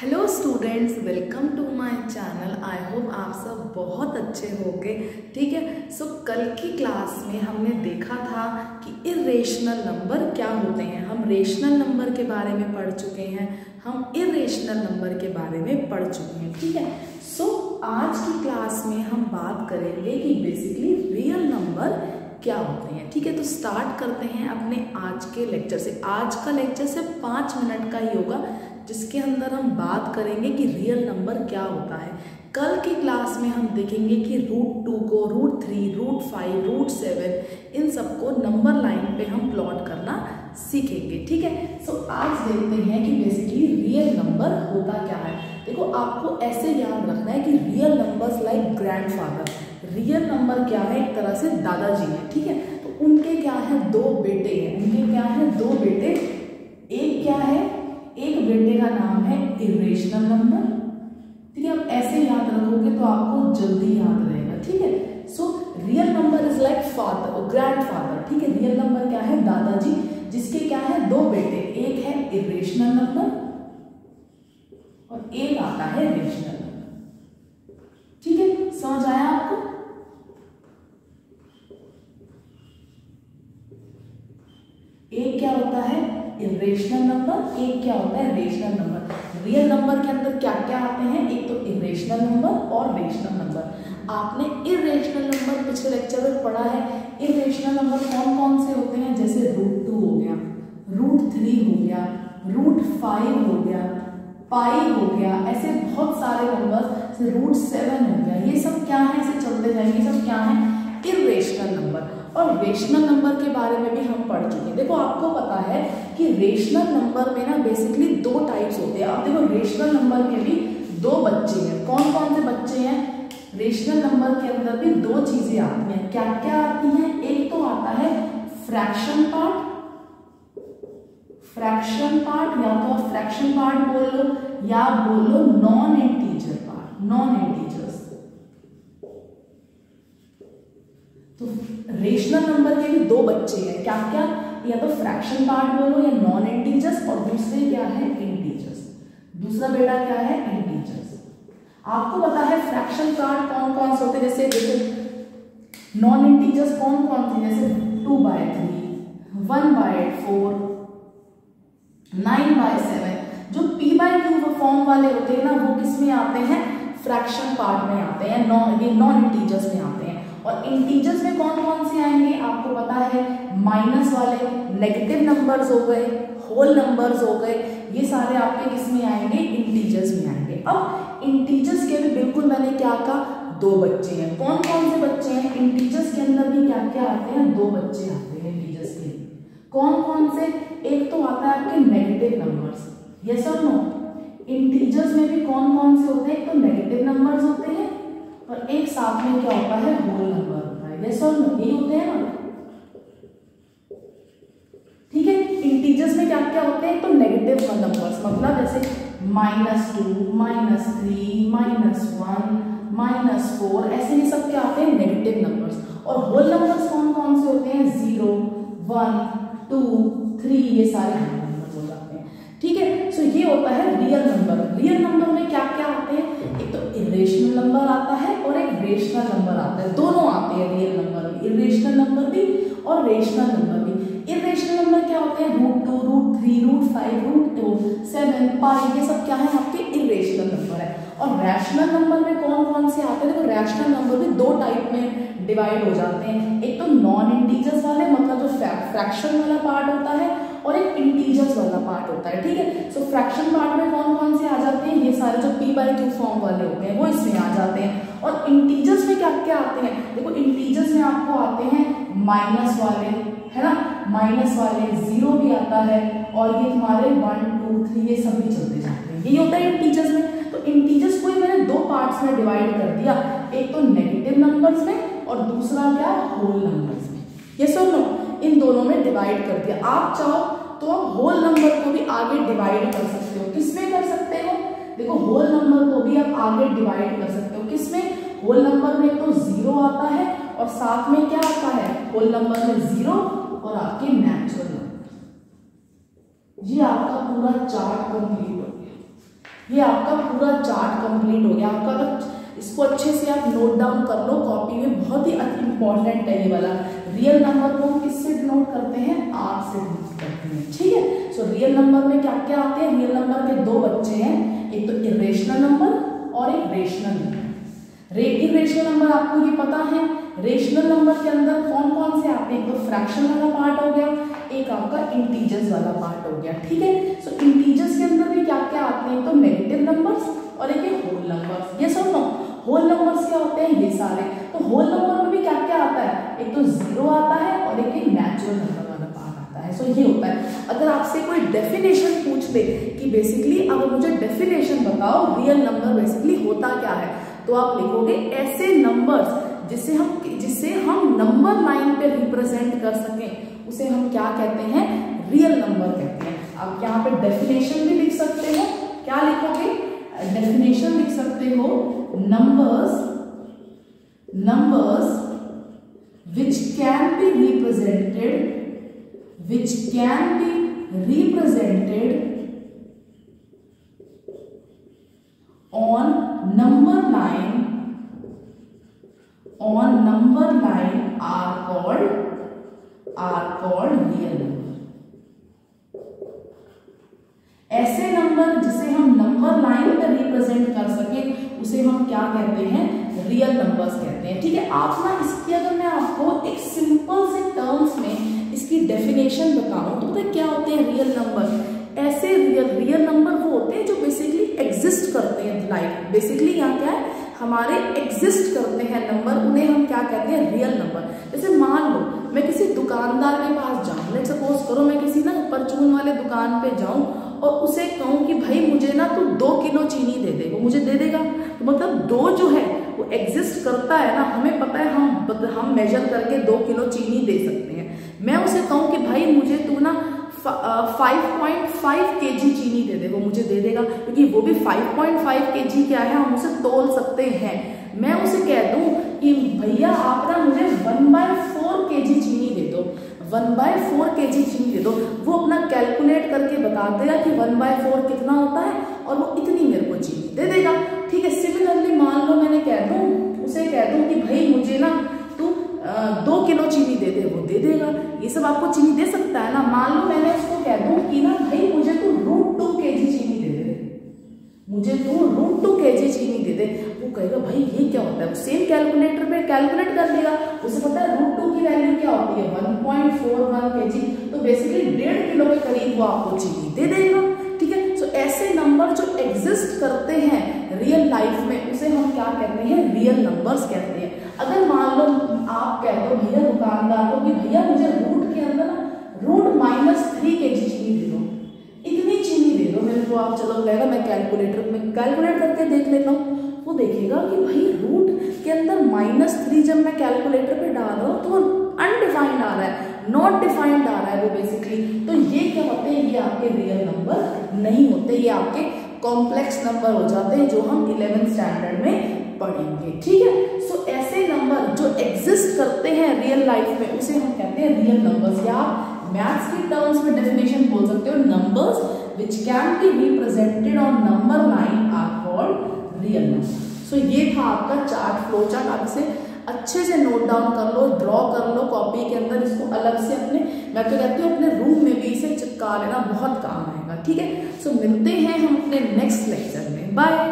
Hello students, welcome to my channel. I hope आप सब बहुत अच्छे होंगे। ठीक है, सो कल की क्लास में हमने देखा था कि इरेशनल नंबर क्या होते हैं। हम रेशनल नंबर के बारे में पढ़ चुके हैं, हम इरेशनल नंबर के बारे में पढ़ चुके हैं। ठीक है, सो आज की क्लास में हम बात करेंगे कि बेसिकली रियल नंबर क्या होते हैं। ठीक है, तो स्टार्ट करते हैं अपने आज के लेक्चर से। आज का लेक्चर सिर्फ 5 मिनट का ही होगा, जिसके अंदर हम बात करेंगे कि रियल नंबर क्या होता है। कल की क्लास में हम देखेंगे कि √2 को √3, √5, √7 इन सबको नंबर लाइन पे हम प्लॉट करना सीखेंगे। ठीक है, सो आज देखते हैं कि बेसिकली रियल नंबर होता क्या है। देखो, आपको ऐसे याद रखना है कि real numbers like grandfather, real number क्या है, एक तरह से दादाजी हैं। ठीक है, तो उनके क्या है, 2 बेटे हैं। उनके क्या है, 2 बेटे। एक क्या है, एक बेटे का नाम है इरेशनल नंबर। ठीक है, आप ऐसे याद रखोगे तो आपको जल्दी याद रहेगा। ठीक है, so real number is like father, grandfather. ठीक है, रियल नंबर क्या है, दादाजी, जिसके क्या है 2 बेटे। एक है इरेशनल नंबर और एक आता है रेशनल नंबर। ठीक है, समझ आया आपको? एक क्या होता है, इरेशनल नंबर, एक क्या होता है, रेशनल नंबर। रियल नंबर के अंदर क्या क्या आते हैं, एक तो इरेशनल नंबर और रेशनल नंबर। आपने इरेशनल नंबर पिछले लेक्चर में पढ़ा है। इरेशनल नंबर कौन कौन से होते हैं, जैसे √2 हो गया, √3 हो गया, √5 हो गया, पाई हो गया, ऐसे बहुत सारे नंबर्स, √7 हो गया। ये सब क्या है, ऐसे चलते जाएंगे, ये सब क्या है, इरेशनल नंबर। और रेशनल नंबर के बारे में भी हम पढ़ चुके हैं। देखो, आपको पता है कि रेशनल नंबर में ना बेसिकली 2 टाइप्स होते हैं। अब देखो, रेशनल नंबर के भी 2 बच्चे हैं। कौन कौन से बच्चे हैं, रेशनल नंबर के अंदर भी 2 चीजें आती हैं। क्या क्या आती हैं, एक तो आता है फ्रैक्शन पार्ट, फ्रैक्शन पार्ट, या तो फ्रैक्शन पार्ट बोल लो या बोलो non integer part, non integers. तो रेशनल नंबर के भी 2 बच्चे हैं। क्या क्या, या तो फ्रैक्शन पार्ट बोलो या नॉन इंटीजर्स, और दूसरे क्या है, इंटीजर्स। दूसरा बेटा क्या है, इंटीजर्स। आपको पता है फ्रैक्शन पार्ट कौन कौन से होते हैं, जैसे नॉन इंटीजर्स कौन कौन से, जैसे 2/3, 1/4, 9/7। जो p/q फॉर्म वाले होते हैं ना, वो किस में आते हैं, फ्रैक्शन पार्ट में आते हैं, नॉन इंटीजर्स में आते हैं। और इंटीजर्स में कौन कौन से आएंगे, आपको पता है, माइनस वाले, नेगेटिव नंबर्स हो गए, होल नंबर्स हो गए, ये सारे आपके किस में आएंगे, इंटीजर्स में आएंगे। अब इंटीजर्स के भी बिल्कुल मैंने क्या कहा, 2 बच्चे हैं। कौन कौन से बच्चे हैं, इंटीजर्स के अंदर भी क्या क्या आते हैं, 2 बच्चे आते हैं इंटीजर्स के। कौन कौन से, एक तो आता है आपके नेगेटिव नंबर्स, यस और नो। इंटीजर्स में भी कौन कौन से होते हैं, एक तो नेगेटिव नंबर्स होते हैं और एक साथ में क्या होता है, होल नंबर होता है, यस और नो, ये होते हैं ना। ठीक है, इंटीजर्स में क्या क्या होते हैं, तो नेगेटिव नंबर्स, मतलब जैसे -2, -3, -1, -4, ऐसे ये सब क्या आते हैं, नेगेटिव नंबर्स। और होल नंबर्स कौन कौन से होते हैं, 0, 1, 2, 3, ये सारे नंबर्स हो जाते हैं। ठीक है, सो ये होता है रियल नंबर। रियल नंबर में क्या क्या आते हैं, एक तो इरेशनल नंबर आता है और एक रेशनल नंबर आता है। दोनों आते हैं रियल नंबर में, इरेशनल नंबर भी और रेशनल नंबर भी। इरेशनल नंबर क्या होते हैं, √2, √3, √5, √7, पाई, ये सब क्या है, आपके इरेशनल नंबर है। और रैशनल नंबर में कौन कौन से आते हैं, देखो रैशनल नंबर भी 2 टाइप में डिवाइड हो जाते हैं। एक तो नॉन इंटीजर्स वाले, मतलब जो फ्रैक्शन वाला पार्ट होता है, और एक इंटीजर्स वाला पार्ट होता है। ठीक है, सो फ्रैक्शन पार्ट में कौन कौन से आ जाते हैं, ये सारे जो p/q फॉर्म वाले होते हैं वो इसमें आ जाते हैं। और इंटीजर्स में क्या क्या आते हैं, देखो इंटीजर्स में आपको आते हैं माइनस वाले, है ना, माइनस वाले, 0 भी आता है, और ये तुम्हारे 1, 2, 3 ये सब भी चलते जाते हैं, ये होता है इंटीजर्स में। तो इंटीजर्स को ही मैंने 2 पार्ट्स में डिवाइड कर दिया, एक तो नेगेटिव नंबर्स में और दूसरा क्या, होल नंबर्स में, यस और नो, इन दोनों में डिवाइड कर दिया। आप चाहो तो आप होल नंबर को भी आगे डिवाइड कर सकते हो। किसमें कर सकते हो, देखो होल नंबर को भी आप आगे डिवाइड कर सकते हो। किसमें, होल नंबर में तो 0 आता है और साथ में क्या आता है, होल नंबर में 0 और आपके नेचुरल नंबर। ये आपका पूरा चार्ट कंप्लीट हो गया। ये आपका पूरा चार्ट कंप्लीट हो गया आपका। अगर इसको अच्छे से आप नोट डाउन कर लो कॉपी में, बहुत ही इंपॉर्टेंट है ये वाला। रियल नंबर को किससे डिनोट करते हैं? आर से डिनोट करते हैं, ठीक है। सो रियल नंबर में क्या क्या आते हैं? रियल नंबर के दो बच्चे हैं, एक तो इरेशनल नंबर और एक रेशनल नंबर। इरेशनल नंबर आपको ये पता है, रेशनल नंबर के अंदर कौन कौन से आते हैं? एक तो फ्रैक्शन वाला पार्ट हो गया, एक आपका इंटीजर्स वाला पार्ट हो गया, ठीक है। सो इंटीजर्स के अंदर भी क्या क्या आते हैं? तो नेगेटिव नंबर्स और एक है होल नंबर्स। ये सब नो, होल नंबर्स क्या होते हैं? ये सारे। तो होल नंबर में भी क्या क्या आता है? एक तो जीरो आता है और एक नेचुरल नंबर वाला पार्ट आता है। सो ये होता है। अगर आपसे कोई डेफिनेशन पूछ ले कि बेसिकली अगर मुझे डेफिनेशन बताओ रियल नंबर बेसिकली होता क्या है, तो आप लिखोगे ऐसे नंबर्स जिसे हम नंबर लाइन पे रिप्रेजेंट कर सकें उसे हम क्या कहते हैं? रियल नंबर कहते हैं। आप यहाँ पे डेफिनेशन भी लिख सकते हो। क्या लिखोगे? डेफिनेशन लिख सकते हो, numbers which can be represented on number line are called real number। ऐसे नंबर जिसे हम नंबर लाइन पर रिप्रेजेंट कर सके उसे हम क्या कहते हैं? रियल नंबर्स कहते हैं, ठीक है। आप ना इसकी अगर मैं आपको एक सिंपल से टर्म्स में इसकी डेफिनेशन बताऊं तो पता क्या होते हैं रियल नंबर? ऐसे रियल नंबर वो होते हैं जो बेसिकली एग्जिस्ट करते हैं लाइफ। बेसिकली यहाँ क्या है? हमारे एग्जिस्ट करते हैं नंबर, उन्हें हम क्या कहते हैं? Real number. जैसे मान लो मैं किसी दुकानदार के पास जाऊं, लेट्स सपोज करो मैं किसी ना परचून वाले दुकान पे जाऊं और उसे कहूं कि भाई मुझे ना तू 2 किलो चीनी दे दे, वो मुझे दे देगा। तो मतलब 2 जो है वो एग्जिस्ट करता है ना, हमें पता है, हम मेजर करके 2 किलो चीनी दे सकते हैं। मैं उसे कहूं कि भाई मुझे तू ना 5.5 kg चीनी दे दे, वो मुझे दे देगा, क्योंकि वो भी 5.5 kg क्या है, हम उसे तोल सकते हैं। मैं उसे कह दूं कि भैया आप ना मुझे 1/4 kg चीनी दे दो, 1/4 kg चीनी दे दो, वो अपना कैलकुलेट करके बता देगा कि 1/4 कितना होता है और वो इतनी मेरे को चीनी दे देगा, ठीक है। सिमिलरली मान लो मैंने उसे कह दूं कि भाई मुझे ना तू 2 किलो चीनी दे दे, वो दे देगा। ये सब आपको चीनी दे सकता है ना। मान लो मैंने उसको कह दूं कि ना भाई मुझे तू √2 kg चीनी दे दे, मुझे तू √2 kg चीनी दे दे, वो कहेगा भाई ये क्या होता है? सेम कैलकुलेटर पे कैलकुलेट कर लेगा, उसे पता है √2 की वैल्यू क्या होती है? 1.41 kg। तो बेसिकली 1.5 किलो के करीब वो आपको चीनी दे देगा, ठीक है। सो ऐसे नंबर जो एग्जिस्ट करते हैं रियल लाइफ में उसे हम क्या कहते हैं? रियल नंबर्स कहते हैं। अगर मान लो आप कहते हो भैया दुकानदार को कि भैया मुझे रूट के अंदर ना √-3 kg चीनी दे दो, इतनी चीनी दे दो मेरे को, आप चलो कहेगा मैं कैलकुलेटर में कैलकुलेट करके देख लेता हूँ। वो देखेगा कि भाई रूट के अंदर -3 जब मैं कैलकुलेटर पे डाल रहा हूँ तो अनडिफाइंड आ रहा है, नॉट डिफाइंड आ रहा है वो बेसिकली। तो ये क्या होते हैं? ये आपके रियल नंबर नहीं होते, ये आपके कॉम्प्लेक्स नंबर हो जाते हैं जो हम 11th स्टैंडर्ड में पढ़ेंगे, ठीक है। सो ऐसे नंबर जो एग्जिस्ट करते हैं रियल लाइफ में उसे हम कहते हैं रियल नंबर्स, या मैथ्स की टर्म्स में डेफिनेशन बोल सकते हो, numbers which can be represented on number line are called real number. So ये था आपका चार्ट, फ्लो चार्ट। आप इसे अच्छे से नोट डाउन कर लो, ड्रॉ कर लो कॉपी के अंदर, इसको अलग से अपने, मैं तो कहती हूँ अपने रूम में भी इसे चिपका लेना, बहुत काम आएगा, ठीक है। सो मिलते हैं हम अपने नेक्स्ट लेक्चर में, बाय।